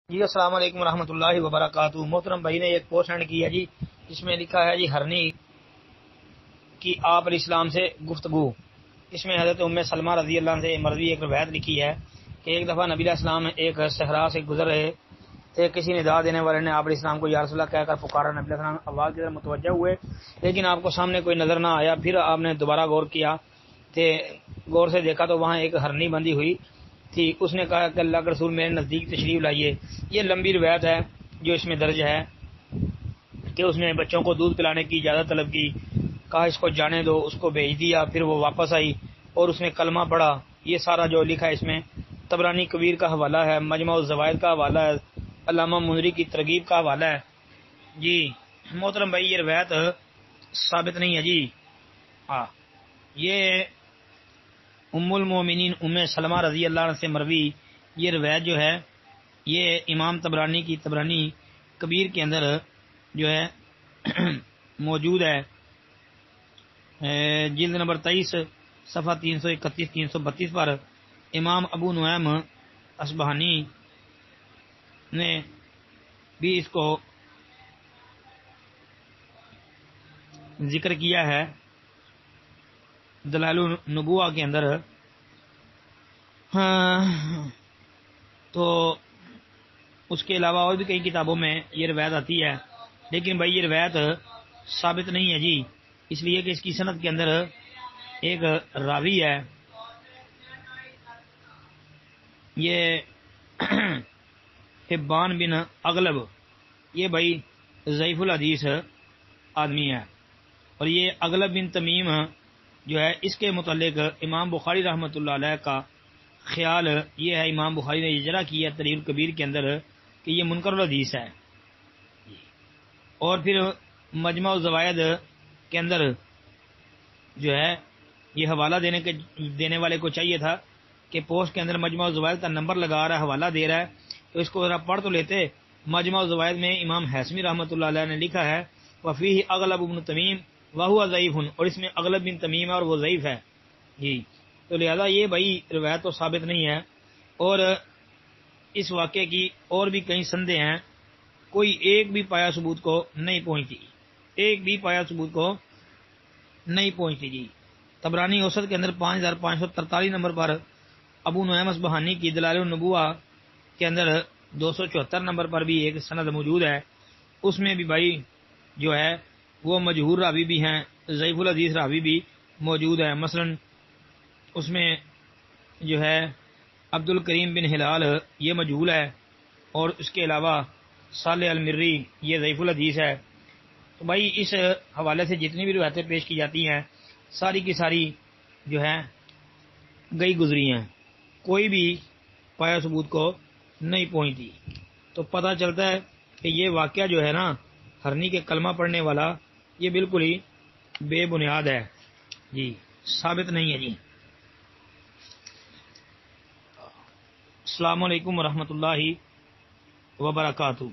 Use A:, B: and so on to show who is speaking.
A: جی السلام علیکم ورحمۃ اللہ وبرکاتہ۔ محترم بھائی نے ایک پوسٹ سینڈ کی ہے جی، جس میں لکھا ہے جی ہرنی کی آپ علیہ السلام سے گفتگو۔ اس میں حضرت ام سلمہ رضی اللہ عنہ سے مروی ایک روایت لکھی ہے کہ ایک دفعہ نبی علیہ السلام ایک صحرا سے گزر رہے تھے، کسی ندا دینے والے نے آپ علیہ السلام کو یا رسول اللہ کہہ کر پکارا۔ نبی علیہ السلام آواز کی طرف متوجہ ہوئے لیکن آپ کو سامنے کوئی نظر نہ آیا۔ پھر آپ نے دوبارہ غور سے دیکھا تو وہاں ایک ہرنی بندھی ہوئی تھی۔ اس نے کہا کہ اللہ کے رسول میرے نزدیک تشریف لائیے۔ یہ لمبی روایت ہے جو اس میں درج ہے کہ اس نے بچوں کو دودھ پلانے کی اجازت طلب کی، کہا اس کو جانے دو، اس کو بھیج دیا، پھر وہ واپس آئی اور اس نے کلمہ پڑھا۔ یہ سارا جو لکھا ہے اس میں طبرانی کبیر کا حوالہ ہے، مجمع الزوائد کا حوالہ ہے، علامہ منذری کی ترغیب کا حوالہ ہے جی۔ محترم بھائی یہ روایت ثابت نہیں ہے جی۔ ہاں، یہ ام المومنین ام سلمہ رضی اللہ عنہ سے مروی یہ روایت جو ہے یہ امام طبرانی کی طبرانی کبیر کے اندر جو ہے موجود ہے، جلد نمبر 23 صفحہ 331 332 پر۔ امام ابو نعیم اصبہانی نے بھی اس کو ذکر کیا ہے دلائل النبوہ کے اندر۔ تو اس کے علاوہ اور بھی کئی کتابوں میں یہ روایت آتی ہے، لیکن بھائی یہ روایت ثابت نہیں ہے جی، اس لیے کہ اس کی سند کے اندر ایک راوی ہے، یہ حبان بن اغلب، یہ بھائی ضعیف الحدیث آدمی ہے۔ اور یہ اغلب بن تمیم جو ہے اس کے متعلق امام بخاری رحمۃ اللہ علیہ کا خیال یہ ہے، امام بخاری نے اجرا کیا تحریر الکبیر کے اندر کہ یہ منکر الحدیث ہے۔ اور پھر مجمع الزوائد کے اندر جو ہے یہ حوالہ دینے والے کو چاہیے تھا کہ پوسٹ کے اندر مجمع الزوائد کا نمبر لگا رہا ہے، حوالہ دے رہا ہے، تو اس کو ذرا پڑھ تو لیتے۔ مجمع الزوائد میں امام حیثمی رحمۃ اللہ علیہ نے لکھا ہے وفیہ اغلب بن تمیم وہو ضعیف، اور اس میں اغلب بن تمیم ہے اور وہ ضعیف ہے جی۔ تو لہذا یہ بھائی روایت تو ثابت نہیں ہے، اور اس واقعے کی اور بھی کئی سندیں ہیں، کوئی ایک بھی پایا ثبوت کو نہیں پہنچتی، ایک بھی پایا ثبوت کو نہیں پہنچتی جی۔ طبرانی اوسط کے اندر 5543 نمبر پر، ابو نعیم اصبہانی کی دلائل النبوہ کے اندر 274 نمبر پر بھی ایک سند موجود ہے، اس میں بھی بھائی جو ہے وہ مجہور راوی بھی ہیں، ضعیف الحدیث راوی بھی موجود ہے۔ مثلا اس میں جو ہے عبد الکریم بن ہلال یہ مجہول ہے، اور اس کے علاوہ صالح المری یہ ضعیف الحدیث ہے۔ تو بھائی اس حوالے سے جتنی بھی روایتیں پیش کی جاتی ہیں ساری کی ساری جو ہے گئی گزری ہیں، کوئی بھی پایا ثبوت کو نہیں پہنچتی۔ تو پتہ چلتا ہے کہ یہ واقعہ جو ہے نا ہرنی کے کلمہ پڑھنے والا یہ بالکل ہی بے بنیاد ہے جی، ثابت نہیں ہے جی۔ السلام علیکم ورحمۃ اللہ وبرکاتہ۔